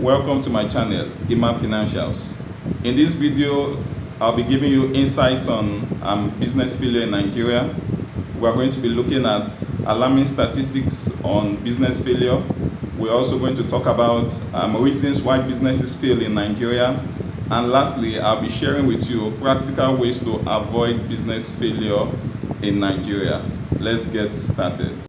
Welcome to my channel, Ima Financials. In this video, I'll be giving you insights on business failure in Nigeria. We're going to be looking at alarming statistics on business failure. We're also going to talk about reasons why businesses fail in Nigeria. And lastly, I'll be sharing with you practical ways to avoid business failure in Nigeria. Let's get started.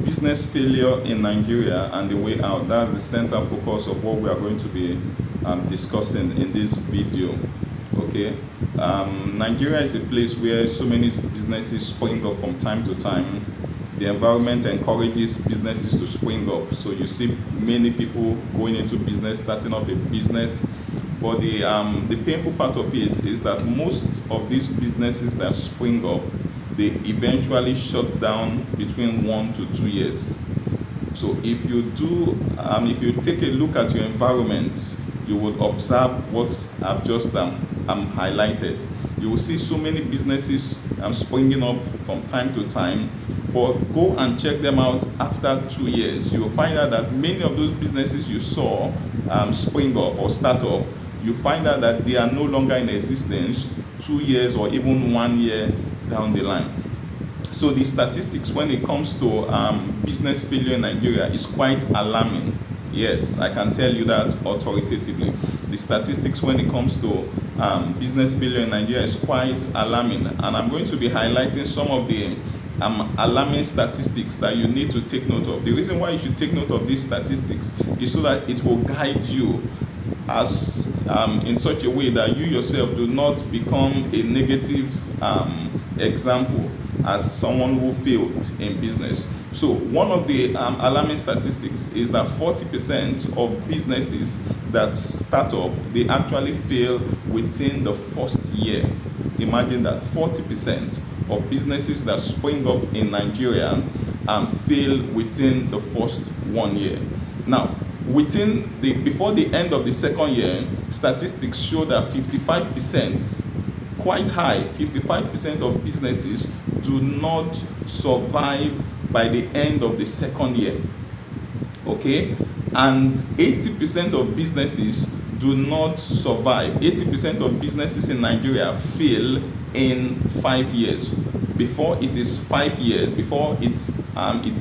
Business failure in Nigeria and the way out. That's the center focus of what we are going to be discussing in this video. Okay, Nigeria is a place where so many businesses spring up from time to time. The environment encourages businesses to spring up, so you see many people going into business, starting up a business. But the painful part of it is that most of these businesses that spring up, they eventually shut down between 1 to 2 years. So if you take a look at your environment, you would observe what I've just highlighted. You will see so many businesses springing up from time to time, but go and check them out after 2 years. You will find out that many of those businesses you saw spring up or start up, you find out that they are no longer in existence 2 years or even 1 year down the line. So the statistics when it comes to business failure in Nigeria is quite alarming. Yes, I can tell you that authoritatively. The statistics when it comes to business failure in Nigeria is quite alarming, and I'm going to be highlighting some of the alarming statistics that you need to take note of. The reason why you should take note of these statistics is so that it will guide you as in such a way that you yourself do not become a negative example as someone who failed in business. So one of the alarming statistics is that 40% of businesses that start up, they actually fail within the first year. Imagine that 40% of businesses that spring up in Nigeria fail within the first 1 year. Now, before the end of the second year, statistics show that 55%, quite high, 55% of businesses do not survive by the end of the second year. Okay, and 80% of businesses do not survive. 80% of businesses in Nigeria fail in 5 years. Before it is 5 years, before it's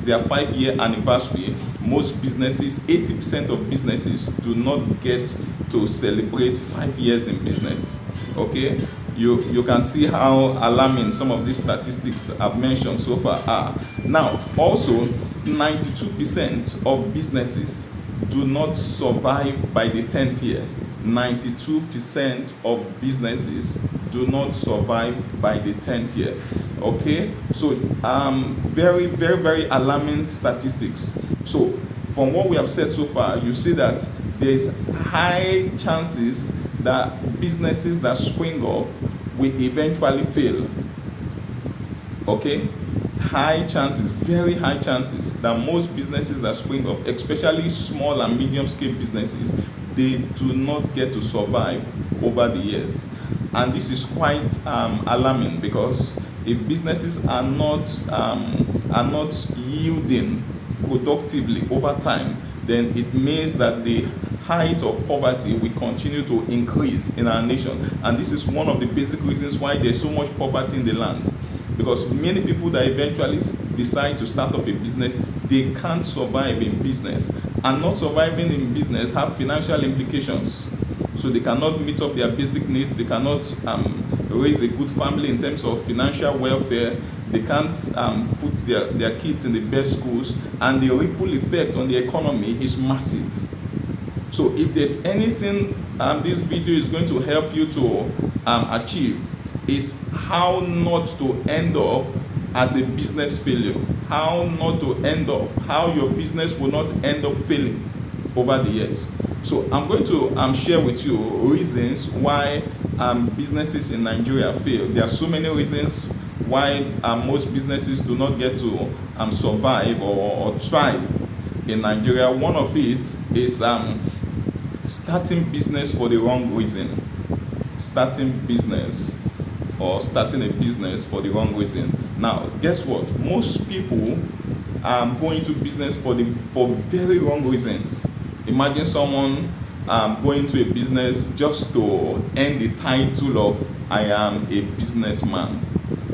their 5-year anniversary, most businesses, 80% of businesses do not get to celebrate 5 years in business. Okay, you can see how alarming some of these statistics I've mentioned so far are. Now, also, 92% of businesses do not survive by the 10th year. 92% of businesses do not survive by the 10th year. Okay, so very, very, very alarming statistics. So from what we have said so far, you see that there's high chances that businesses that spring up will eventually fail. Okay, high chances, very high chances that most businesses that spring up, especially small and medium scale businesses, they do not get to survive over the years. And this is quite alarming, because if businesses are not yielding productively over time, then it means that the height of poverty will continue to increase in our nation. And this is one of the basic reasons why there's so much poverty in the land, because many people that eventually decide to start up a business, they can't survive in business, and not surviving in business have financial implications. So they cannot meet up their basic needs, they cannot raise a good family in terms of financial welfare, they can't put their kids in the best schools, and the ripple effect on the economy is massive. So if there's anything this video is going to help you to achieve, is how not to end up as a business failure, how not to end up, how your business will not end up failing over the years. So I'm going to share with you reasons why businesses in Nigeria fail. There are so many reasons why most businesses do not get to survive or thrive in Nigeria. One of it is starting business for the wrong reason. Starting business or starting a business for the wrong reason. Now, guess what? Most people are going into business for very wrong reasons. Imagine someone going to a business just to earn the title of I am a businessman.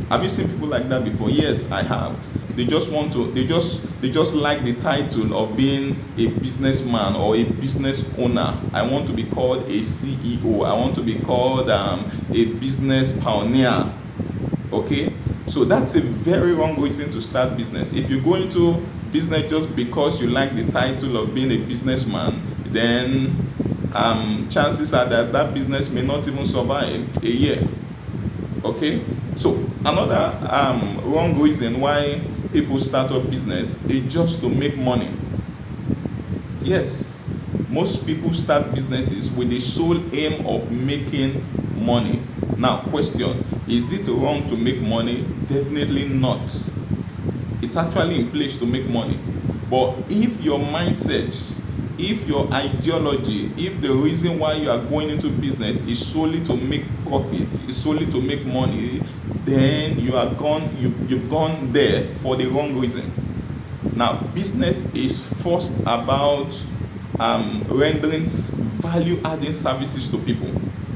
Have you seen people like that before? Yes, I have. They just want to. They just like the title of being a businessman or a business owner. I want to be called a CEO. I want to be called a business pioneer. Okay, so that's a very wrong reason to start business. If you go into business just because you like the title of being a businessman, then chances are that business may not even survive a year. Okay, so another wrong reason why people start up business is just to make money. Yes, most people start businesses with the sole aim of making money. Now, question: is it wrong to make money? Definitely not. It's actually in place to make money. But if your mindset, if your ideology, if the reason why you are going into business is solely to make profit, is solely to make money, then you've gone there for the wrong reason. Now, business is first about rendering value-adding services to people.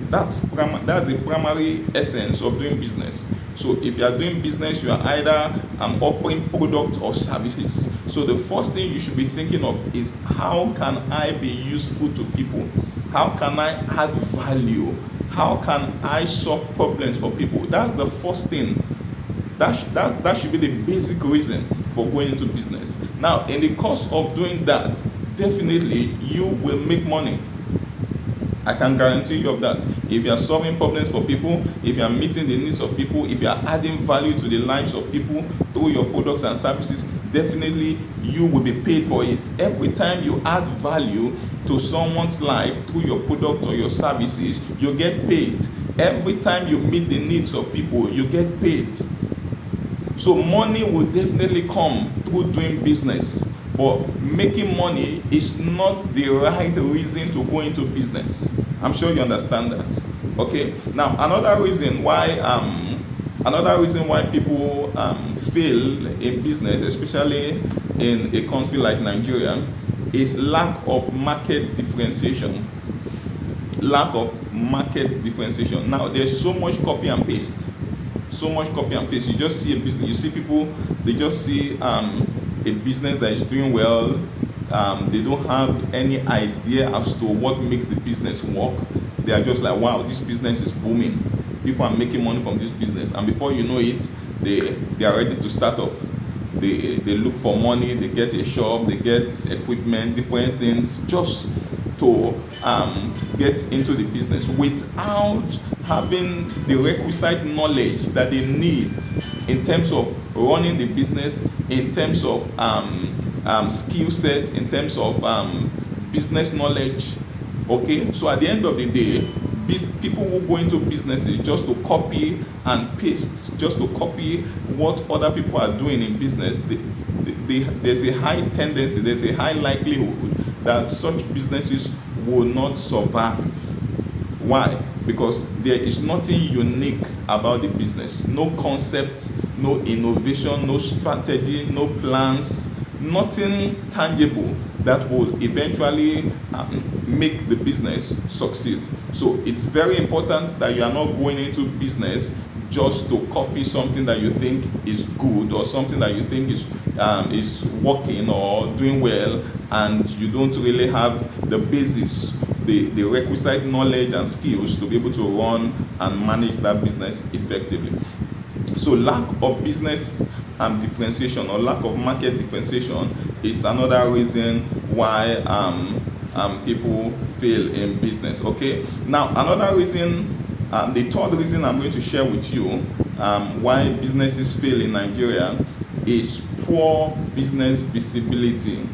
That's the primary essence of doing business. So if you are doing business, you are either offering product or services. So the first thing you should be thinking of is, how can I be useful to people? How can I add value? How can I solve problems for people? That's the first thing. That should be the basic reason for going into business. Now, in the course of doing that, definitely you will make money. I can guarantee you of that. If you are solving problems for people, if you are meeting the needs of people, if you are adding value to the lives of people through your products and services, definitely you will be paid for it. Every time you add value to someone's life through your product or your services, you get paid. Every time you meet the needs of people, you get paid. So money will definitely come through doing business. But making money is not the right reason to go into business. I'm sure you understand that. Okay. Now, another reason why people fail in business, especially in a country like Nigeria, is lack of market differentiation. Lack of market differentiation. Now, there's so much copy and paste. So much copy and paste. You just see a business. You see people. They just see a business that is doing well. They don't have any idea as to what makes the business work. They are just like, wow, this business is booming. People are making money from this business, and before you know it, they are ready to start up. They look for money. They get a shop. They get equipment, different things, just to get into the business without having the requisite knowledge that they need in terms of running the business, in terms of skill set, in terms of business knowledge. Okay, so at the end of the day, people who go into businesses just to copy and paste, just to copy what other people are doing in business, there's a high tendency, there's a high likelihood that such businesses will not survive. Why? Because there is nothing unique about the business. No concept, no innovation, no strategy, no plans, nothing tangible that will eventually make the business succeed. So it's very important that you are not going into business just to copy something that you think is good, or something that you think is working or doing well, and you don't really have the basis, the requisite knowledge and skills to be able to run and manage that business effectively. So lack of business differentiation, or lack of market differentiation, is another reason why people fail in business. Okay, now another reason, the third reason I'm going to share with you why businesses fail in Nigeria is poor business visibility.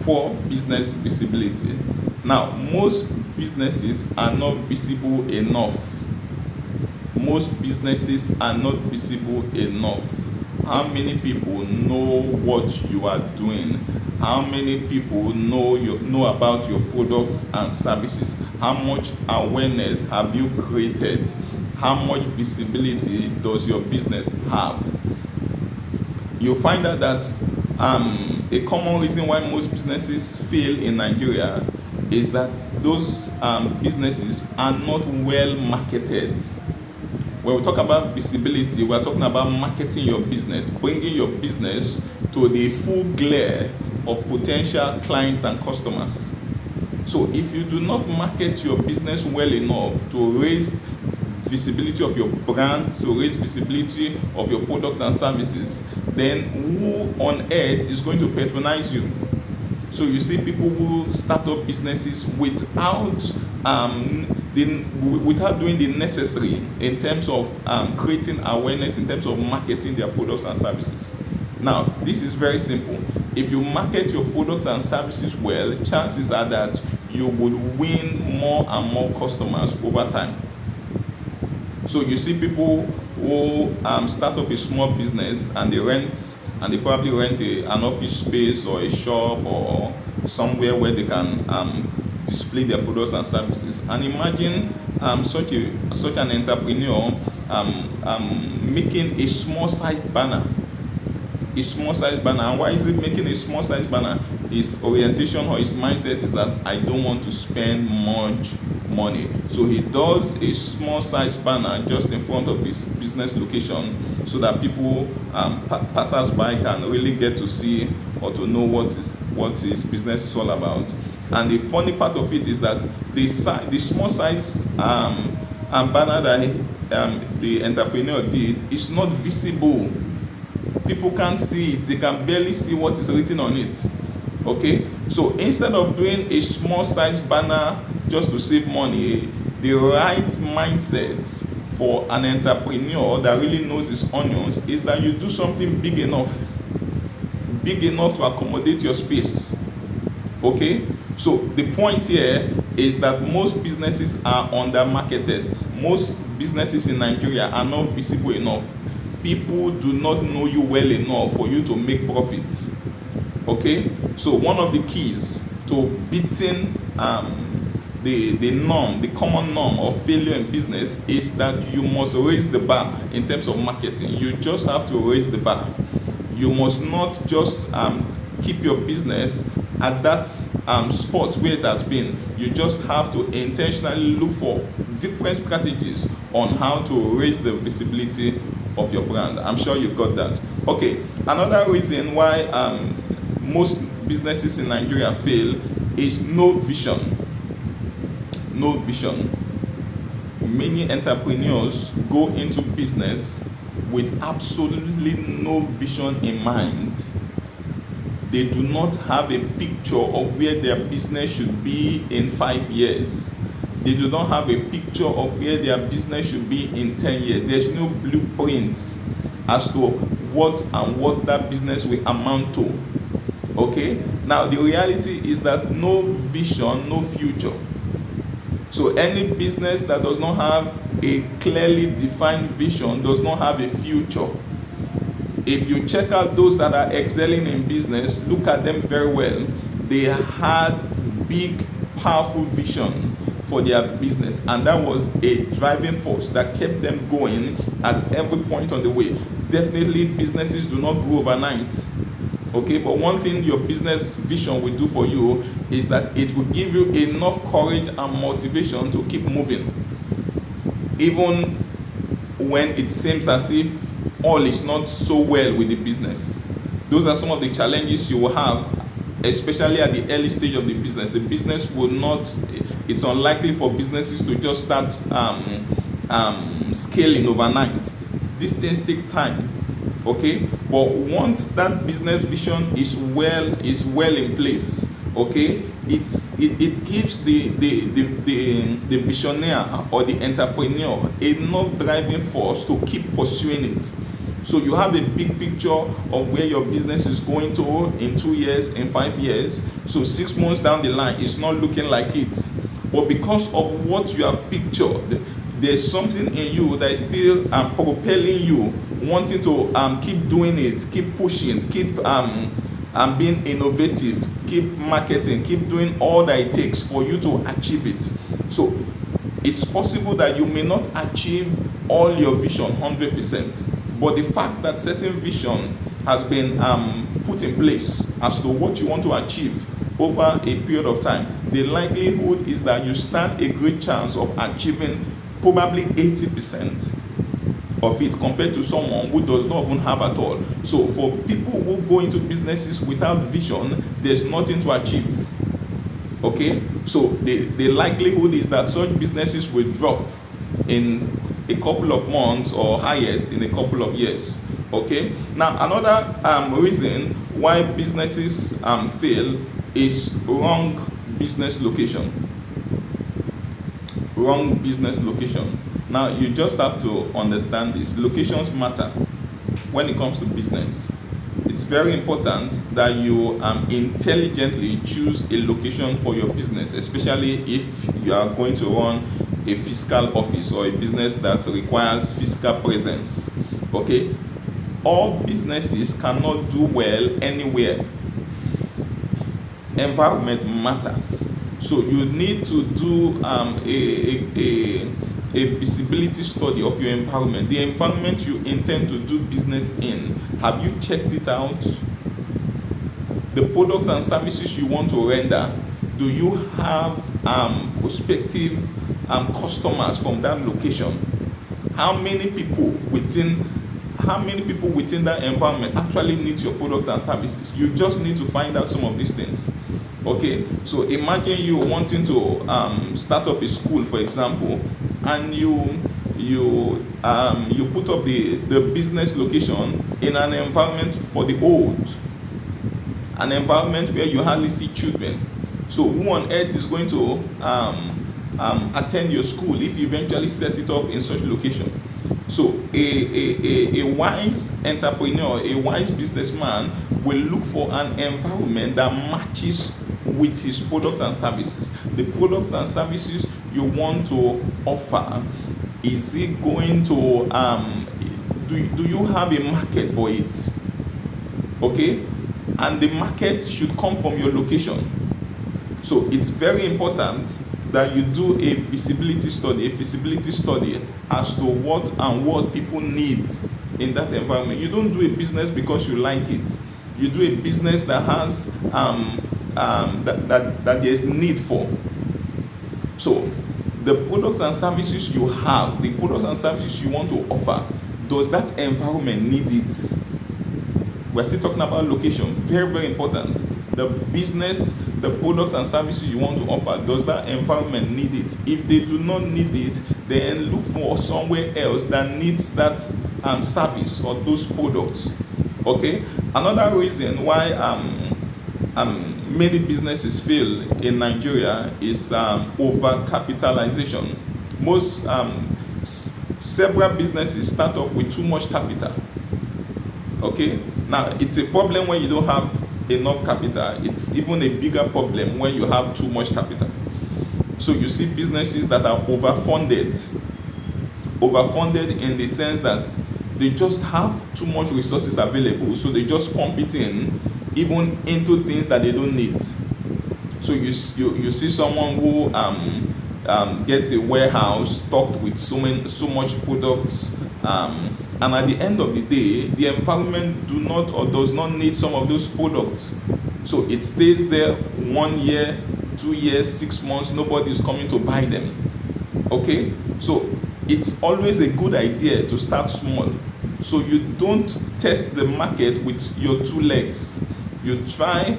Poor business visibility. Now, most businesses are not visible enough. Most businesses are not visible enough. How many people know what you are doing? How many people know about your products and services? How much awareness have you created? How much visibility does your business have? You'll find out that a common reason why most businesses fail in Nigeria is that those businesses are not well marketed. When we talk about visibility, we are talking about marketing your business, bringing your business to the full glare of potential clients and customers. So if you do not market your business well enough to raise visibility of your brand, to raise visibility of your products and services, then who on earth is going to patronize you? So you see people who start up businesses without doing the necessary in terms of creating awareness, in terms of marketing their products and services. Now, this is very simple. If you market your products and services well, chances are that you would win more and more customers over time. So you see people who start up a small business and they probably rent an office space or a shop or somewhere where they can display their products and services. And imagine such an entrepreneur making a small sized banner. And why is it making a small sized banner? His orientation or his mindset is that I don't want to spend much money, so he does a small sized banner just in front of his business location so that people passers by can really get to see or to know what his business is all about. And the funny part of it is that the small size banner that the entrepreneur did is not visible. People can't see it. They can barely see what is written on it. Okay, so instead of doing a small size banner just to save money, the right mindset for an entrepreneur that really knows his onions is that you do something big enough to accommodate your space. Okay, so the point here is that most businesses are under marketed. Most businesses in Nigeria are not visible enough. People do not know you well enough for you to make profits. Okay, so one of the keys to beating the common norm of failure in business is that you must raise the bar in terms of marketing. You just have to raise the bar. You must not just keep your business at that spot where it has been. You just have to intentionally look for different strategies on how to raise the visibility of your brand. I'm sure you got that. Okay, another reason why most businesses in Nigeria fail is no vision. No vision. Many entrepreneurs go into business with absolutely no vision in mind. They do not have a picture of where their business should be in 5 years. They do not have a picture of where their business should be in 10 years. There's no blueprint as to what that business will amount to. Okay, now the reality is that no vision, no future. So any business that does not have a clearly defined vision does not have a future. If you check out those that are excelling in business, look at them very well. They had big, powerful vision for their business, and that was a driving force that kept them going at every point on the way. Definitely, businesses do not grow overnight. Okay, but one thing your business vision will do for you is that it will give you enough courage and motivation to keep moving, even when it seems as if all is not so well with the business. Those are some of the challenges you will have, especially at the early stage of the business. The business will not, it's unlikely for businesses to just start scaling overnight. These things take time. Okay, but once that business vision is well in place, okay, it gives the visionaire or the entrepreneur enough driving force to keep pursuing it. So you have a big picture of where your business is going to in 2 years, in 5 years. So 6 months down the line, it's not looking like it. But because of what you have pictured, there's something in you that is still propelling you wanting to keep doing it, keep pushing, keep being innovative, keep marketing, keep doing all that it takes for you to achieve it. So it's possible that you may not achieve all your vision 100%, but the fact that certain vision has been put in place as to what you want to achieve over a period of time, the likelihood is that you stand a great chance of achieving probably 80% of it compared to someone who does not even have at all. So for people who go into businesses without vision, there's nothing to achieve. Okay, so the likelihood is that such businesses will drop in a couple of months or highest in a couple of years. Okay, now another reason why businesses fail is wrong business location. Wrong business location. Now you just have to understand this. Locations matter when it comes to business. It's very important that you intelligently choose a location for your business, especially if you are going to run a physical office or a business that requires physical presence. Okay, all businesses cannot do well anywhere. Environment matters. So you need to do a visibility study of your environment, the environment you intend to do business in. Have you checked it out? The products and services you want to render, do you have prospective customers from that location? How many people within that environment actually needs your products and services? You just need to find out some of these things. Okay, so imagine you wanting to start up a school, for example, and you put up the business location in an environment for the old, an environment where you hardly see children. So who on earth is going to attend your school if you eventually set it up in such a location? So a wise entrepreneur, a wise businessman will look for an environment that matches with his products and services. The products and services you want to offer, is it going to do you have a market for it? Okay, and the market should come from your location. So it's very important that you do a feasibility study as to what people need in that environment. You don't do a business because you like it. You do a business that has that there's need for. So the products and services you have, the products and services you want to offer, does that environment need it? We're still talking about location. Very, very important. The business, the products and services you want to offer, does that environment need it? If they do not need it, then look for somewhere else that needs that service or those products. Okay, another reason why many businesses fail in Nigeria is overcapitalization. Most several businesses start up with too much capital. Okay, now it's a problem when you don't have enough capital. It's even a bigger problem when you have too much capital. So you see businesses that are overfunded in the sense that they just have too much resources available, so they just pump it in, even into things that they don't need. So you see someone who gets a warehouse stocked with so much products, and at the end of the day, the environment does not need some of those products. So it stays there 1 year, 2 years, 6 months, nobody is coming to buy them. Okay, so it's always a good idea to start small. So you don't test the market with your 2 legs. You try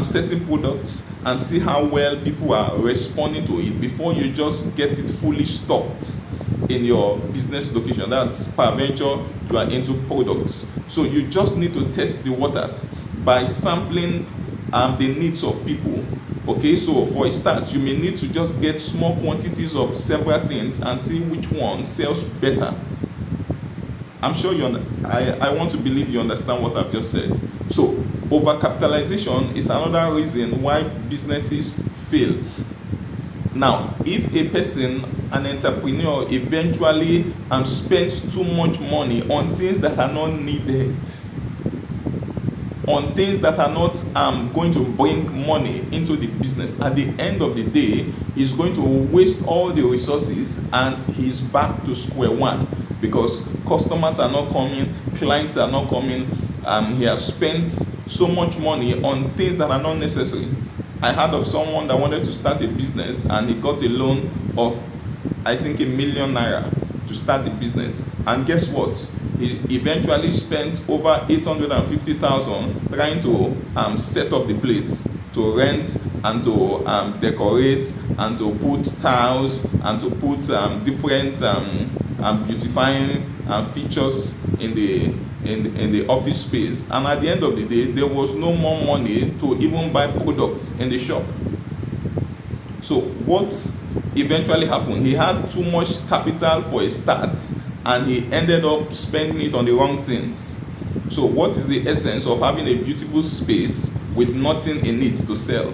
certain products and see how well people are responding to it before you just get it fully stocked in your business location. That's peradventure you are into products. So you just need to test the waters by sampling the needs of people. Okay, so for a start, you may need to just get small quantities of several things and see which one sells better. I'm sure I want to believe you understand what I've just said. So overcapitalization is another reason why businesses fail. Now, if a person, an entrepreneur, eventually spends too much money on things that are not needed, on things that are not going to bring money into the business, at the end of the day, he's going to waste all the resources and he's back to square one, because customers are not coming, clients are not coming. He has spent so much money on things that are not necessary. I heard of someone that wanted to start a business and he got a loan of, I think, ₦1 million to start the business. And guess what? He eventually spent over 850,000 trying to set up the place, to rent and to decorate and to put tiles and to put different beautifying features in the office space. And at the end of the day, there was no more money to even buy products in the shop. So what eventually happened? He had too much capital for a start and he ended up spending it on the wrong things. So what is the essence of having a beautiful space with nothing in it to sell?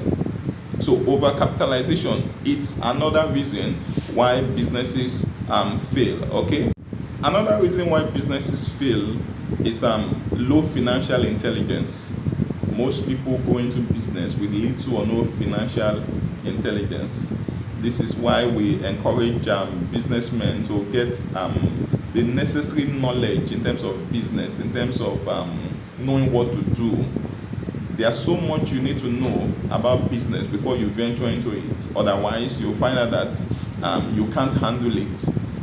So overcapitalization, it's another reason why businesses fail. Okay, another reason why businesses fail is low financial intelligence. Most people go into business with little or no financial intelligence. This is why we encourage businessmen to get the necessary knowledge in terms of business, in terms of knowing what to do. There's so much you need to know about business before you venture into it. Otherwise, you'll find out that you can't handle it.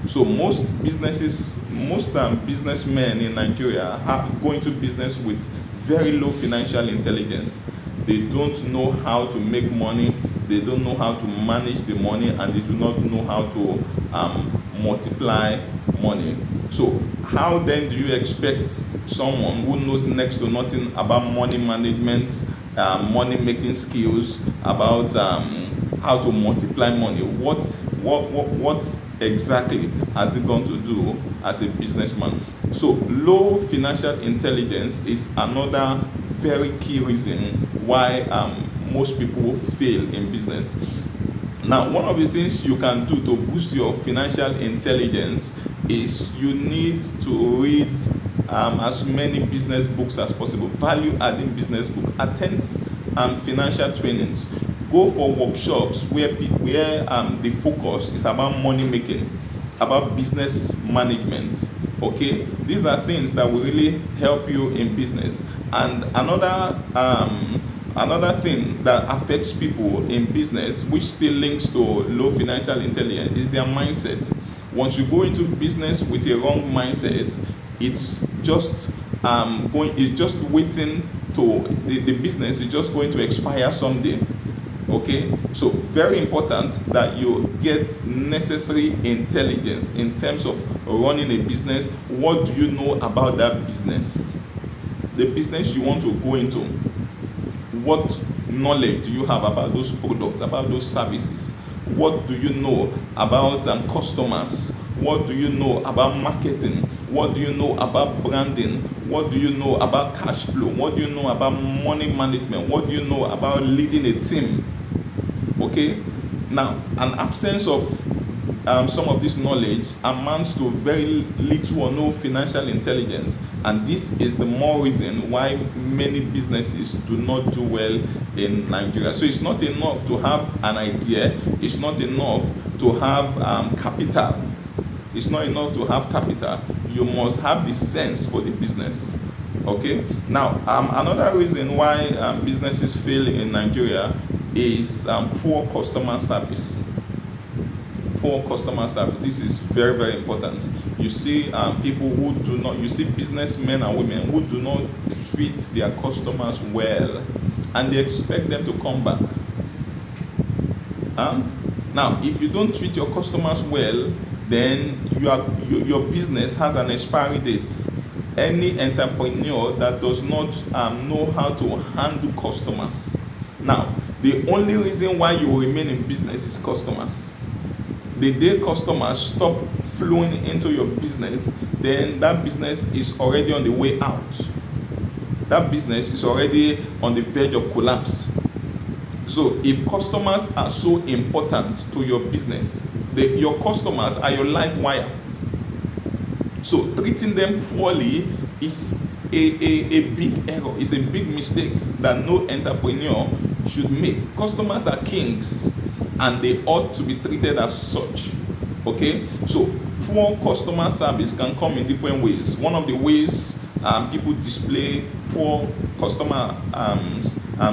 So most businessmen in Nigeria go into business with very low financial intelligence. They don't know how to make money, they don't know how to manage the money, and they do not know how to multiply money. So how then do you expect someone who knows next to nothing about money management, money making skills, about how to multiply money? What exactly has he going to do as a businessman? So low financial intelligence is another very key reason why most people fail in business. Now, one of the things you can do to boost your financial intelligence is you need to read as many business books as possible, value-adding business books, attend financial trainings, go for workshops where the focus is about money making, about business management. Okay, these are things that will really help you in business. And another thing that affects people in business, which still links to low financial intelligence, is their mindset. Once you go into business with a wrong mindset, it's just waiting to the business is just going to expire someday. Okay, so very important that you get necessary intelligence in terms of running a business. What do you know about that business? The business you want to go into, what knowledge do you have about those products, about those services? What do you know about customers? What do you know about marketing? What do you know about branding? What do you know about cash flow? What do you know about money management? What do you know about leading a team? Okay, now an absence of some of this knowledge amounts to very little or no financial intelligence, and this is the more reason why many businesses do not do well in Nigeria. So it's not enough to have an idea, it's not enough to have capital. It's not enough to have capital. You must have the sense for the business. Okay, now another reason why businesses fail in Nigeria is poor customer service. Poor customer service. This is very, very important. You see people who do not, you see businessmen and women who do not treat their customers well, and they expect them to come back. Now, if you don't treat your customers well, then your business has an expiry date. Any entrepreneur that does not know how to handle customers. Now, the only reason why you will remain in business is customers. The day customers stop flowing into your business, then that business is already on the way out. That business is already on the verge of collapse. So if customers are so important to your business, your customers are your life wire. So treating them poorly is a big error, is a big mistake that no entrepreneur should make. Customers are kings and they ought to be treated as such. Okay, so poor customer service can come in different ways. One of the ways people display poor customer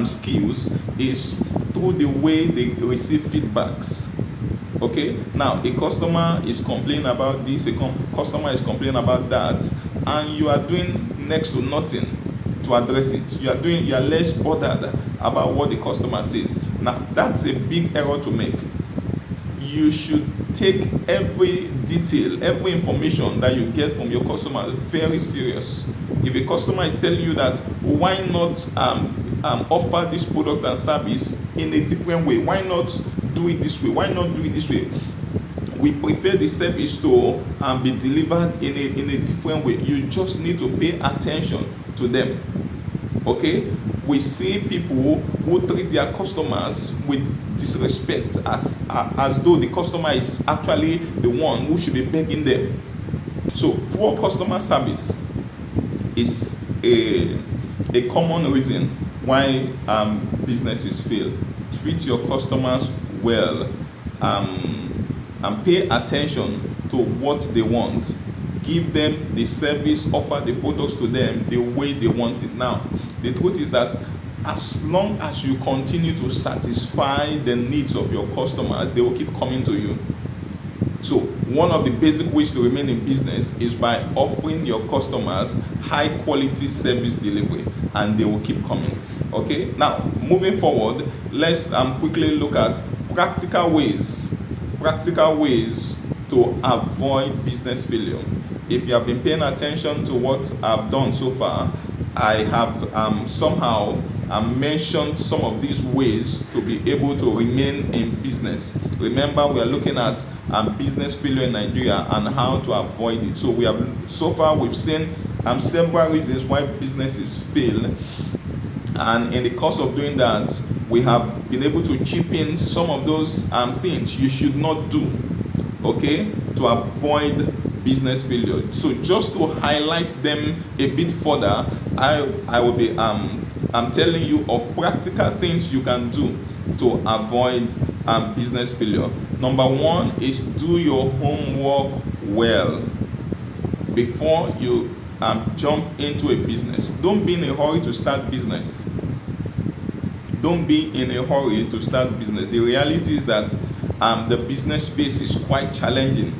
skills is through the way they receive feedbacks. Okay, now a customer is complaining about this, customer is complaining about that, and you are doing next to nothing to address it. You are less bothered about what the customer says. Now that's a big error to make. You should take every detail, every information that you get from your customers very serious. If a customer is telling you that, why not offer this product and service in a different way? Why not do it this way? Why not do it this way? We prefer the service to be delivered in a different way. You just need to pay attention to them. Okay, we see people who treat their customers with disrespect as though the customer is actually the one who should be begging them. So poor customer service is a common reason why businesses fail. Treat your customers well, and pay attention to what they want. Give them the service, offer the products to them the way they want it. Now, the truth is that as long as you continue to satisfy the needs of your customers, they will keep coming to you. So one of the basic ways to remain in business is by offering your customers high quality service delivery, and they will keep coming. Okay, now moving forward, let's quickly look at practical ways to avoid business failure. If you have been paying attention to what I've done so far, I have somehow mentioned some of these ways to be able to remain in business. Remember, we are looking at business failure in Nigeria and how to avoid it. So we've seen several reasons why businesses fail, and in the course of doing that, we have been able to chip in some of those things you should not do, okay, to avoid business failure. So just to highlight them a bit further, I will be I'm telling you of practical things you can do to avoid business failure. Number one is do your homework well before you jump into a business. Don't be in a hurry to start business. Don't be in a hurry to start business. The reality is that the business space is quite challenging,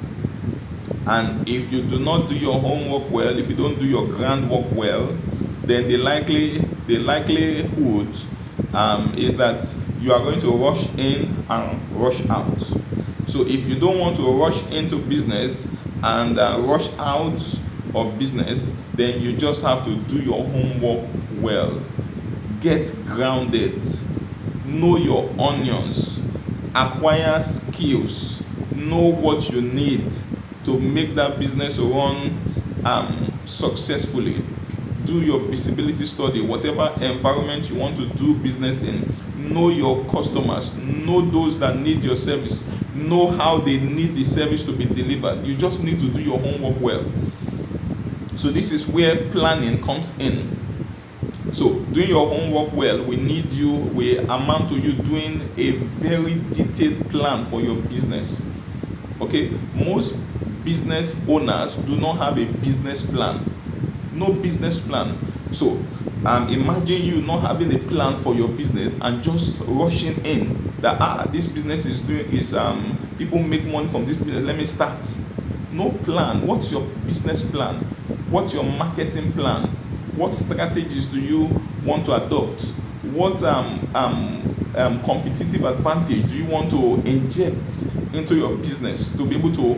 and if you do not do your homework well, if you don't do your groundwork well, then the likelihood is that you are going to rush in and rush out. So if you don't want to rush into business and rush out of business, then you just have to do your homework well. Get grounded, know your onions, acquire skills, know what you need to make that business run successfully. Do your visibility study, whatever environment you want to do business in. Know your customers, know those that need your service, know how they need the service to be delivered. You just need to do your homework well. So this is where planning comes in. So doing your homework well, we amount to you doing a very detailed plan for your business. Okay, most business owners do not have a business plan. No business plan. So imagine you not having a plan for your business and just rushing in that this business is people make money from this business, let me start. No plan. What's your business plan? What's your marketing plan? What strategies do you want to adopt? What competitive advantage do you want to inject into your business to be able to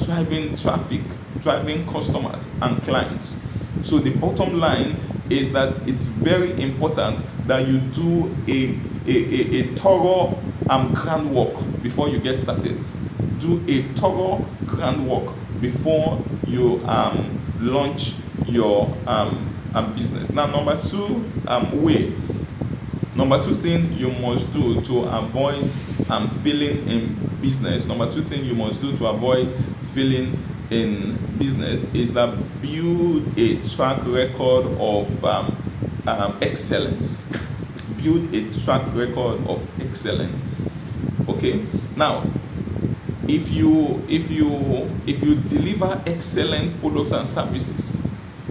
drive in traffic, drive in customers and clients? So the bottom line is that it's very important that you do a thorough groundwork before you get started. Do a thorough groundwork before you launch your business. Now, number two way Number two thing you must do to avoid failing in business. Number two thing you must do to avoid failing in business is that build a track record of excellence. Build a track record of excellence. Okay. Now, if you deliver excellent products and services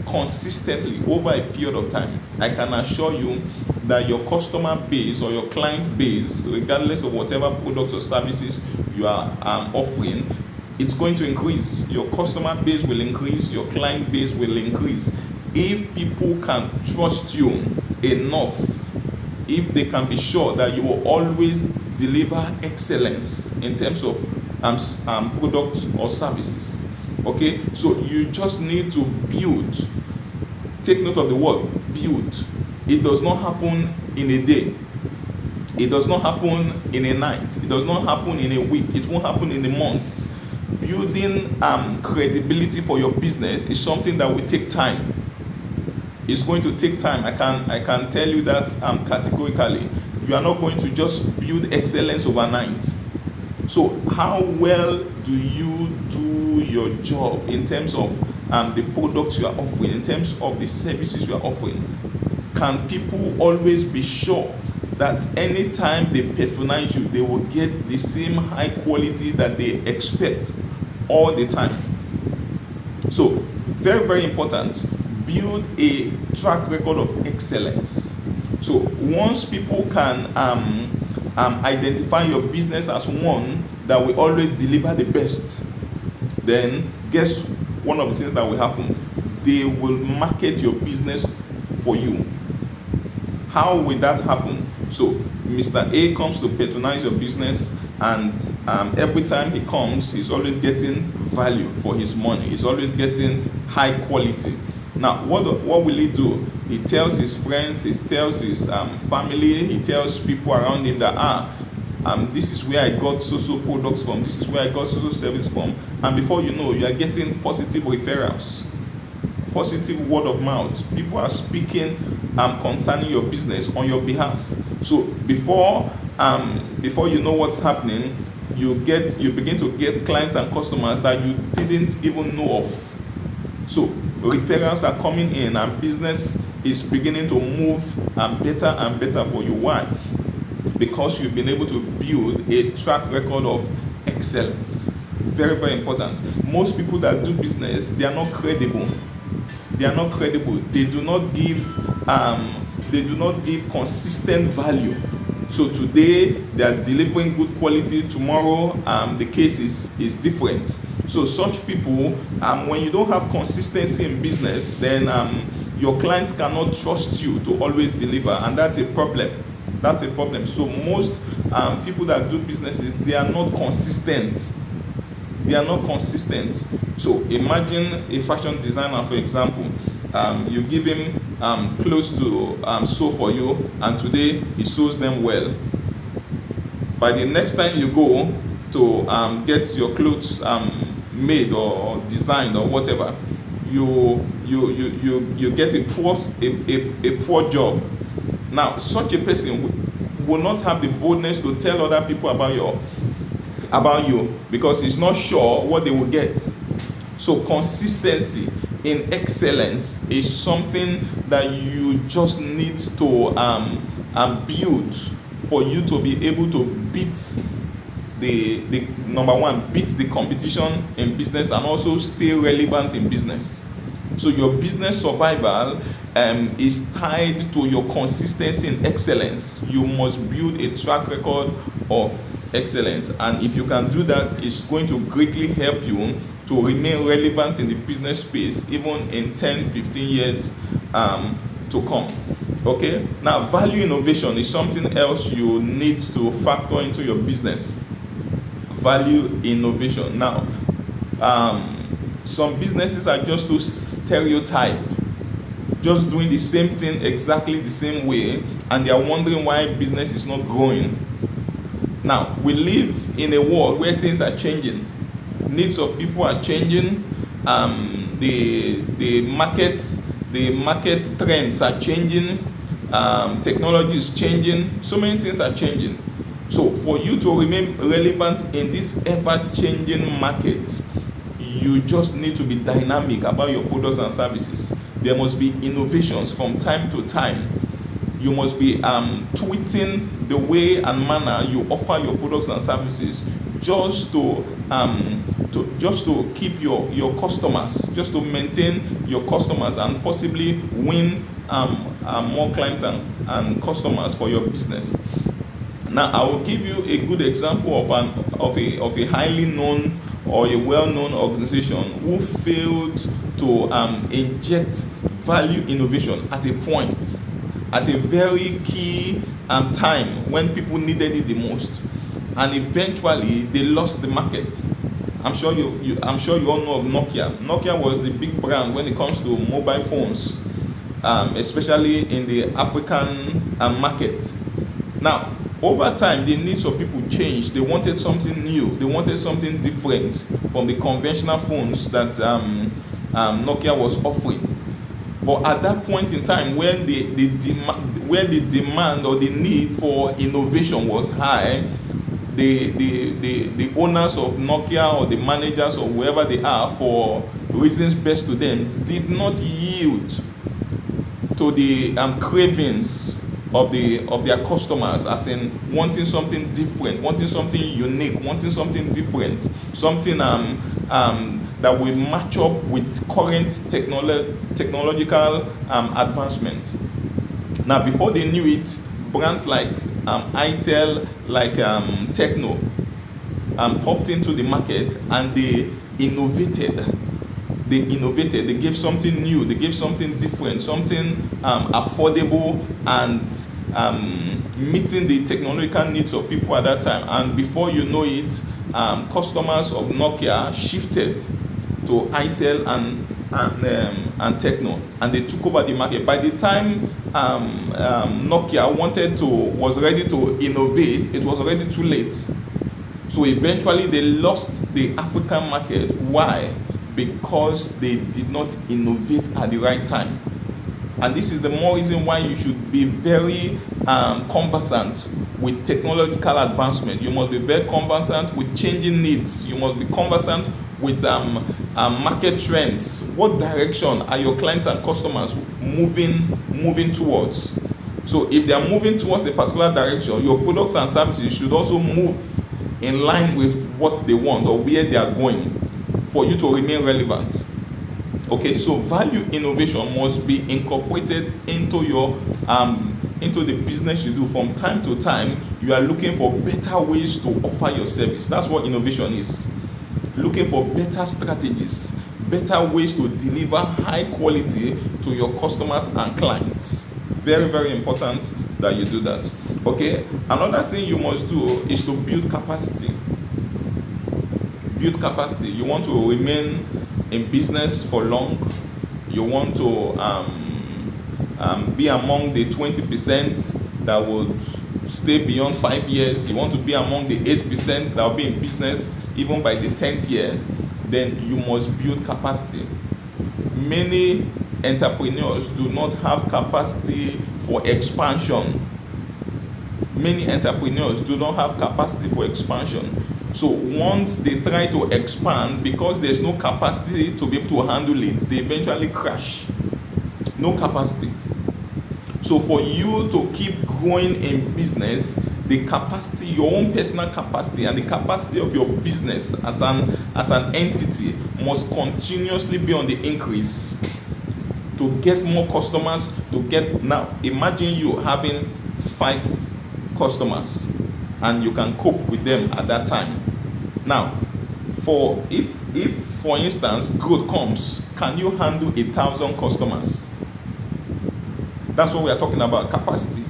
consistently over a period of time, I can assure you that your customer base or your client base, regardless of whatever products or services you are offering, it's going to increase. Your customer base will increase, your client base will increase. If people can trust you enough, if they can be sure that you will always deliver excellence in terms of products or services. Okay, so you just need to build. Take note of the word build. It does not happen in a day. It does not happen in a night. It does not happen in a week. It won't happen in a month. Building credibility for your business is something that will take time. It's going to take time. I can tell you that categorically. You are not going to just build excellence overnight. So how well do you do your job in terms of the products you are offering, in terms of the services you are offering? Can people always be sure that anytime they patronize you, they will get the same high quality that they expect all the time? So very, very important. Build a track record of excellence. So once people can identify your business as one that will always deliver the best, then guess one of the things that will happen? They will market your business for you. How will that happen? So Mr. A comes to patronize your business, and every time he comes, he's always getting value for his money. He's always getting high quality. Now, what will he do? He tells his friends, he tells his family, he tells people around him that this is where I got so products from, this is where I got so service from, and before you know, you are getting positive referrals, positive word of mouth. People are speaking concerning your business on your behalf. So before you know what's happening, you begin to get clients and customers that you didn't even know of. So referrals are coming in, and business is beginning to move better and better for you. Why? Because you've been able to build a track record of excellence. Very, very important. Most people that do business, they are not credible. They are not credible. They do not give consistent value. So today they are delivering good quality. Tomorrow the case is different. So such people, when you don't have consistency in business, then your clients cannot trust you to always deliver, and that's a problem. That's a problem. So most people that do businesses, they are not consistent. They are not consistent. So imagine a fashion designer, for example. You give him clothes to sew for you, and today he sews them well. By the next time you go to get your clothes made or designed or whatever, you get a poor job. Now, such a person will not have the boldness to tell other people about you because he's not sure what they will get. So consistency in excellence is something that you just need to build for you to be able to beat the number one, beat the competition in business and also stay relevant in business. So your business survival is tied to your consistency in excellence. You must build a track record of excellence, and if you can do that, it's going to greatly help you to remain relevant in the business space even in 10-15 years to come. Okay, now value innovation is something else you need to factor into your business. Value innovation. Now some businesses are just too stereotype, just doing the same thing exactly the same way, and they are wondering why business is not growing. Now, we live in a world where things are changing. Needs of people are changing. The market trends are changing. Technology is changing, so many things are changing. So for you to remain relevant in this ever-changing market, you just need to be dynamic about your products and services. There must be innovations from time to time. You must be tweaking the way and manner you offer your products and services, just to keep your customers, just to maintain your customers and possibly win more clients and customers for your business. Now, I will give you a good example of a highly known or a well-known organization who failed to inject value innovation at a point, at a very key time when people needed it the most, and eventually they lost the market. I'm sure you all know of Nokia. Nokia was the big brand when it comes to mobile phones, especially in the African market. Now, over time, the needs of people changed. They wanted something new. They wanted something different from the conventional phones that Nokia was offering. But at that point in time, when the demand or the need for innovation was high, the owners of Nokia or the managers or whoever they are, for reasons best to them, did not yield to the cravings of their customers, as in wanting something different, wanting something unique, wanting something different, something that will match up with current technological advancement. Now, before they knew it, brands like Itel, like Techno, popped into the market, and they innovated. They gave something new, they gave something different, something affordable and meeting the technological needs of people at that time. And before you know it, customers of Nokia shifted to Itel and Techno, and they took over the market. By the time Nokia was ready to innovate, it was already too late. So eventually they lost the African market. Why? Because they did not innovate at the right time. And this is the more reason why you should be very conversant with technological advancement. You must be very conversant with changing needs. You must be conversant with market trends. What direction are your clients and customers moving towards? So if they are moving towards a particular direction, your products and services should also move in line with what they want or where they are going, for you to remain relevant. Okay, so value innovation must be incorporated into the business you do. From time to time, you are looking for better ways to offer your service. That's what innovation is. Looking for better strategies, better ways to deliver high quality to your customers and clients. Very, very important that you do that. Okay, another thing you must do is to build capacity. Build capacity. You want to remain in business for long. You want to be among the 20% that would stay beyond 5 years. You want to be among the 8% that will be in business even by the 10th year. Then you must build capacity. Many entrepreneurs do not have capacity for expansion. Many entrepreneurs do not have capacity for expansion. So once they try to expand, because there's no capacity to be able to handle it, they eventually crash. No capacity. So for you to keep growing in business, the capacity, your own personal capacity, and the capacity of your business as an entity must continuously be on the increase to get more customers. Now imagine you having 5 customers and you can cope with them at that time. Now, if for instance growth comes, can you handle 1,000 customers? That's what we are talking about, capacity.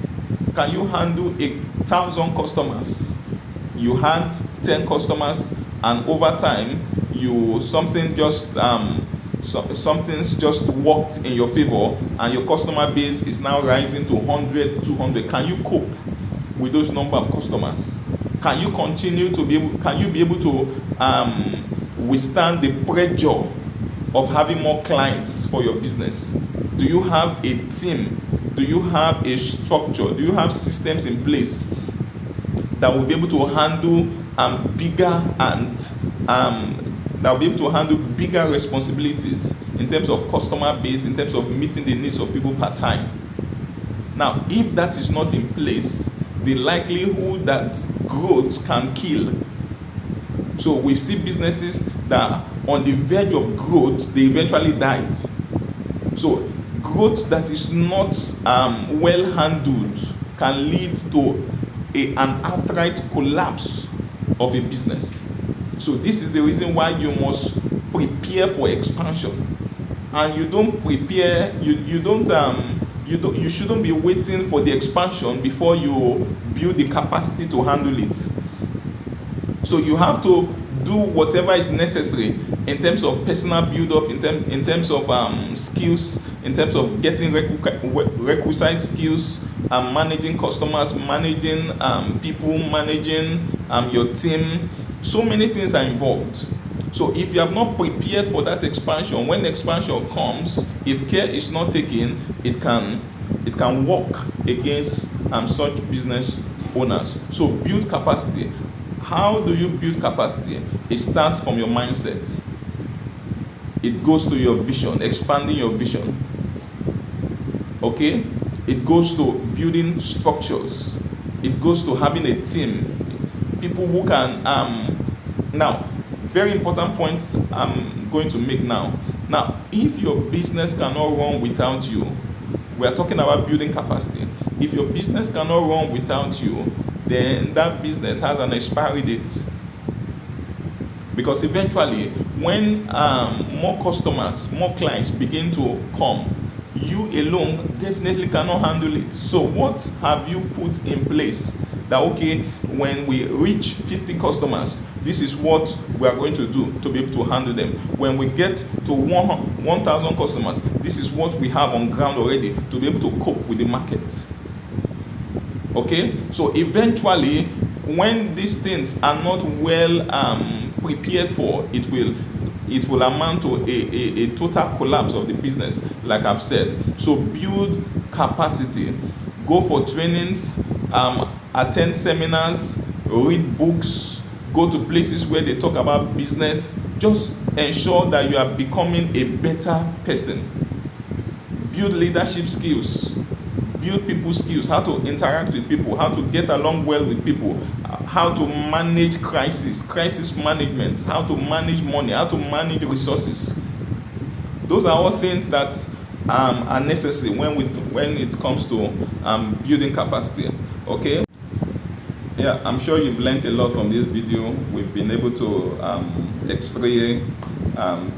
Can you handle 1,000 customers? You had 10 customers, and over time something's just worked in your favor, and your customer base is now rising to 100, 200. Can you cope with those number of customers? Can you be able to withstand the pressure of having more clients for your business? Do you have a team Do you have a structure? Do you have systems in place that will be able to handle bigger and that will be able to handle bigger responsibilities in terms of customer base, in terms of meeting the needs of people per time? Now, if that is not in place, the likelihood that growth can kill. So we see businesses that on the verge of growth, they eventually died. So growth that is not well handled can lead to an outright collapse of a business. So this is the reason why you must prepare for expansion. And you don't prepare, you shouldn't be waiting for the expansion before you build the capacity to handle it. So you have to do whatever is necessary in terms of personal build-up, in terms of skills, in terms of getting requisite skills, managing customers, managing people, managing your team. So many things are involved. So if you have not prepared for that expansion, when expansion comes, if care is not taken, it can work against such business owners. So build capacity. How do you build capacity? It starts from your mindset. It goes to your vision, expanding your vision. Okay? It goes to building structures. It goes to having a team. People who can now, very important points I'm going to make now. Now, if your business cannot run without you, we are talking about building capacity. If your business cannot run without you, then that business has an expiry date. Because eventually, when more customers, more clients begin to come, you alone definitely cannot handle it. So what have you put in place that, okay, when we reach 50 customers, this is what we are going to do to be able to handle them. When we get to 1,000 customers, this is what we have on ground already to be able to cope with the market. Okay, so eventually, when these things are not well prepared for, it will amount to a total collapse of the business, like I've said. So build capacity, go for trainings, attend seminars, read books, go to places where they talk about business. Just ensure that you are becoming a better person. Build leadership skills, build people skills, how to interact with people, how to get along well with people, how to manage crisis management, how to manage money, how to manage resources. Those are all things that are necessary when it comes to building capacity. Okay. Yeah, I'm sure you've learned a lot from this video. We've been able to x-ray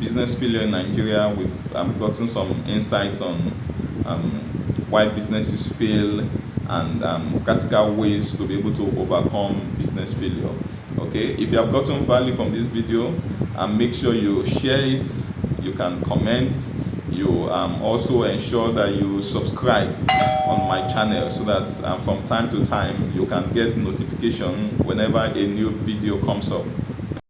business failure in Nigeria. We've gotten some insights on why businesses fail and practical ways to be able to overcome business failure. Okay, if you have gotten value from this video, make sure you share it. You can comment. You also ensure that you subscribe on my channel so that from time to time you can get notification whenever a new video comes up.